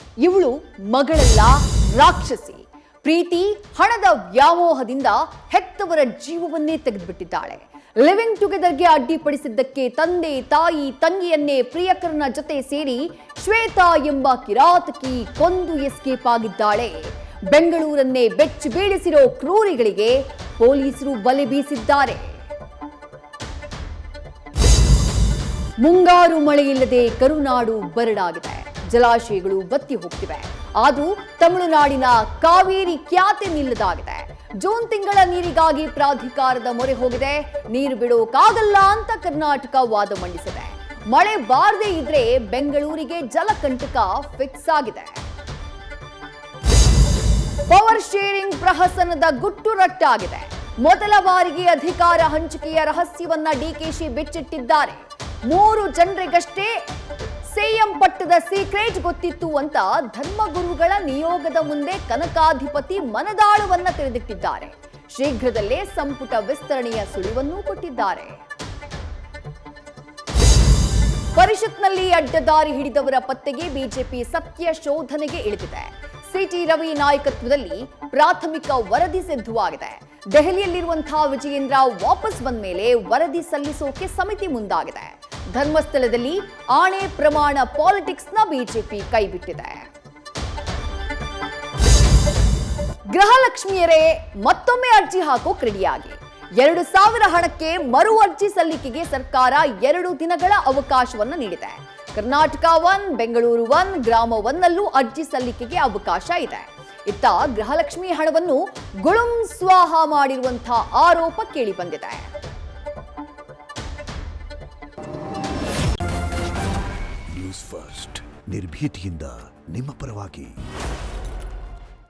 ಇವಳು ಮಗಳಲ್ಲ, ರಾಕ್ಷಸಿ. ಪ್ರೀತಿ, ಹಣದ ವ್ಯಾಮೋಹದಿಂದ ಹೆತ್ತವರ ಜೀವವನ್ನೇ ತೆಗೆದುಬಿಟ್ಟಿದ್ದಾಳೆ. ಲಿವಿಂಗ್ ಟುಗೆದರ್ಗೆ ಅಡ್ಡಿಪಡಿಸಿದ್ದಕ್ಕೆ ತಂದೆ, ತಾಯಿ, ತಂಗಿಯನ್ನೇ ಪ್ರಿಯಕರನ ಜೊತೆ ಸೇರಿ ಶ್ವೇತಾ ಎಂಬ ಕಿರಾತಕಿ ಕೊಂದು ಎಸ್ಕೇಪ್ ಆಗಿದ್ದಾಳೆ. ಬೆಂಗಳೂರನ್ನೇ ಬೆಚ್ಚಿ ಬೀಳಿಸಿರೋ ಕ್ರೂರಿಗಳಿಗೆ ಪೊಲೀಸರು ಬಲೆ ಬೀಸಿದ್ದಾರೆ. ಮುಂಗಾರು ಮಳೆಯಿಲ್ಲದೆ ಕರುನಾಡು ಬರಡಾಗಿದೆ. ಜಲಾಶಯಗಳು ಬತ್ತಿ ಹೋಗ್ತಿವೆ. ಆದರೂ ತಮಿಳುನಾಡಿನ ಕಾವೇರಿ ಖ್ಯಾತಿ ನಿಲ್ಲದಾಗಿದೆ. ಜೂನ್ ತಿಂಗಳ ನೀರಿಗಾಗಿ ಪ್ರಾಧಿಕಾರದ ಮೊರೆ ಹೋಗಿದೆ. ನೀರು ಬಿಡೋಕಾಗಲ್ಲ ಅಂತ ಕರ್ನಾಟಕ ವಾದ ಮಂಡಿಸಿದೆ. ಮಳೆ ಬಾರದೇ ಇದ್ರೆ ಬೆಂಗಳೂರಿಗೆ ಜಲಕಂಟಕ ಫಿಕ್ಸ್ ಆಗಿದೆ. ಪವರ್ ಶೇರಿಂಗ್ ಪ್ರಹಸನದ ಗುಟ್ಟು ರಟ್ಟಾಗಿದೆ. ಮೊದಲ ಬಾರಿಗೆ ಅಧಿಕಾರ ಹಂಚಿಕೆಯ ರಹಸ್ಯವನ್ನ ಡಿಕೆಶಿ ಬಿಚ್ಚಿಟ್ಟಿದ್ದಾರೆ. 3 ಜನರಿಗಷ್ಟೇ ಸಿಎಂ ಪಟ್ಟದ ಸೀಕ್ರೆಟ್ ಗೊತ್ತಿತ್ತು ಅಂತ ಧರ್ಮಗುರುಗಳ ನಿಯೋಗದ ಮುಂದೆ ಕನಕಾಧಿಪತಿ ಮನದಾಳವನ್ನ ತೆರೆದಿಟ್ಟಿದ್ದಾರೆ. ಶೀಘ್ರದಲ್ಲೇ ಸಂಪುಟ ವಿಸ್ತರಣೆಯ ಸುಳಿವನ್ನೂ ಕೊಟ್ಟಿದ್ದಾರೆ. ಪರಿಷತ್ನಲ್ಲಿ ಅಡ್ಡದಾರಿ ಹಿಡಿದವರ ಪತ್ತೆಗೆ ಬಿಜೆಪಿ ಸತ್ಯ ಶೋಧನೆಗೆ ಇಳಿದಿದೆ. ಸಿಟಿ ರವಿ ನಾಯಕತ್ವದಲ್ಲಿ ಪ್ರಾಥಮಿಕ ವರದಿ ಸಿದ್ಧವಾಗಿದೆ. ದೆಹಲಿಯಲ್ಲಿರುವಂತಹ ವಿಜಯೇಂದ್ರ ವಾಪಸ್ ಬಂದ ಮೇಲೆ ವರದಿ ಸಲ್ಲಿಸೋಕೆ ಸಮಿತಿ ಮುಂದಾಗಿದೆ. ಧರ್ಮಸ್ಥಳದಲ್ಲಿ ಆಣೆ ಪ್ರಮಾಣ ಪಾಲಿಟಿಕ್ಸ್ನ ಬಿಜೆಪಿ ಕೈಬಿಟ್ಟಿದೆ. ಗೃಹಲಕ್ಷ್ಮಿಯರೇ ಮತ್ತೊಮ್ಮೆ ಅರ್ಜಿ ಹಾಕೋಕ್ ರೆಡಿಯಾಗಿ. 2,000 ಹಣಕ್ಕೆ ಮರು ಅರ್ಜಿ ಸಲ್ಲಿಕೆಗೆ ಸರ್ಕಾರ 2 ದಿನಗಳ ಅವಕಾಶವನ್ನು ನೀಡಿದೆ. ಕರ್ನಾಟಕ 1, ಬೆಂಗಳೂರು 1, ಗ್ರಾಮ 1ನಲ್ಲೂ ಅರ್ಜಿ ಸಲ್ಲಿಕೆಗೆ ಅವಕಾಶ ಇದೆ. ಇತ್ತ ಗೃಹಲಕ್ಷ್ಮಿ ಹಣವನ್ನು ಗುಳುಂ ಸ್ವಾಹ ಮಾಡಿರುವಂತಹ ಆರೋಪ ಕೇಳಿ ಬಂದಿದೆ. ನ್ಯೂಸ್ ಫಸ್ಟ್ ನಿರ್ಭೀತಿಯಿಂದ ನಿಮ್ಮ ಪರವಾಗಿ.